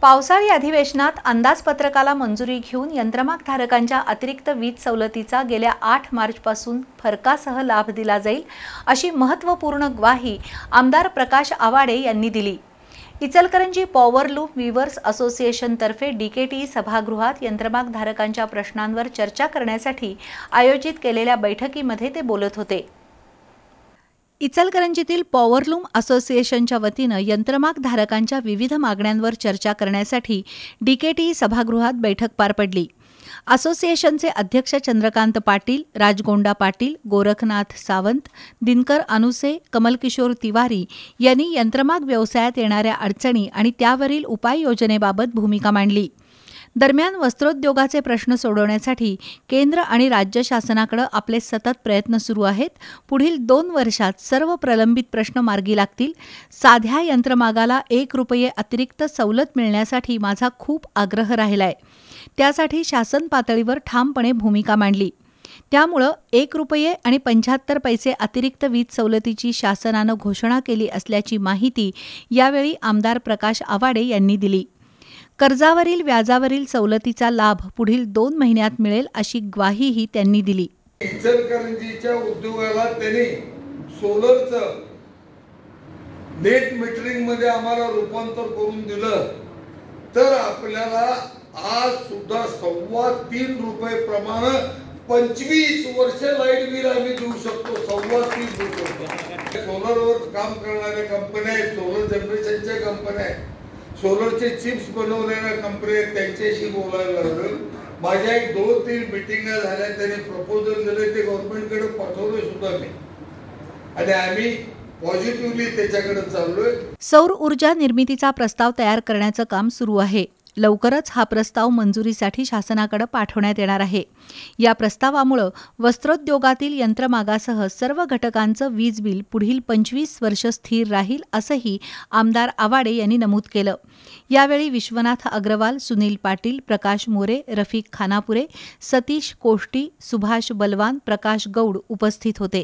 पावसाळी अधिवेशनात अंदाजपत्रकाला मंजुरी घेऊन यंत्रमागधारकांच्या अतिरिक्त वीज सवलतीचा गेल्या 8 मार्चपासून फरकासह लाभ दिला जाईल अशी महत्त्वपूर्ण ग्वाही आमदार प्रकाश आवाडे यांनी दिली। इचलकरंजी पॉवरलूम वीवर्स असोसिएशनतर्फे डीकेटी सभागृहात यंत्रमागधारकांच्या प्रश्नांवर चर्चा करण्यासाठी आयोजित केलेल्या बैठकीमध्ये ते बोलत होते। इचलकरंजीतील पॉवरलूम असोसिएशनच्या वतीनं यंत्रमागधारकांच्या विविध मागण्यांवर चर्चा करण्यासाठी डीकेटी सभागृहात बैठक पार पडली। असोसिएशनचे अध्यक्ष चंद्रकांत पाटील, राजगोंडा पाटील, गोरखनाथ सावंत, दिनकर अनुसे, कमलकिशोर तिवारी यांनी यंत्रमाग व्यवसायात येणाऱ्या अडचणी आणि त्यावरील उपाययोजनेबाबत भूमिका मांडली। दरम्यान वस्त्रोद्योगाचे प्रश्न सोडवण्यासाठी केंद्र आणि राज्य शासनाकडे आपले सतत प्रयत्न सुरू आहेत। पुढील 2 वर्षात सर्व प्रलंबित प्रश्न मार्गी लागतील। साध्या यंत्रमागाला 1 रुपये अतिरिक्त सवलत मिळण्यासाठी माझा खूप आग्रह राहिलाय। त्यासाठी शासन पातळीवर ठामपणे भूमिका मांडली। त्यामुळे 1 रुपये आणि 75 पैसे अतिरिक्त वीज सवलतीची शासनानं घोषणा केली असल्याची माहिती यावेळी आमदार प्रकाश आवाडे यांनी दिली। कर्जावरील व्याजावरील सवलतीचा लाभ पुढील 2 महिन्यात मिळेल अशी ग्वाहीही त्यांनी दिली। इचलकरंजीच्या उद्योगाला त्यांनी सोलरचं नेट मीटरिंग मध्ये आम्हाला रूपांतर करून दिलं तर आपल्याला आज सुद्धा 3.25 रुपये प्रमाणे 25 वर्ष लाईट बिल आम्ही देऊ शकतो। 3.25 रुपये सोलरवर काम करणाऱ्या कंपन्या आहेत, सोलर जनरेशनच्या कंपन्या आहेत, सोलरचे चिप्स बनवणाऱ्या कंपन्या त्यांच्याशी बोलायला लागलो। माझ्या 2-3 मीटिंगा झाल्या, त्यांनी प्रपोजल दिले, ते गव्हर्नमेंटकडे पाठवले सुद्धा मी आणि आम्ही पॉझिटिव्हली त्याच्याकडे चाललोय। सौर ऊर्जा निर्मितीचा प्रस्ताव तयार करण्याचं काम सुरू आहे। लवकरच हा प्रस्ताव मंजुरीसाठी शासनाकडे पाठवण्यात येणार आहे। या प्रस्तावामुळे वस्त्रोद्योगातील यंत्रमागासह सर्व घटकांचं वीज बिल पुढील 25 वर्ष स्थिर राहील असंही आमदार आवाडे यांनी नमूद केलं। यावेळी विश्वनाथ अग्रवाल, सुनील पाटील, प्रकाश मोरे, रफिक खानापुरे, सतीश कोष्टी, सुभाष बलवान, प्रकाश गौड उपस्थित होते।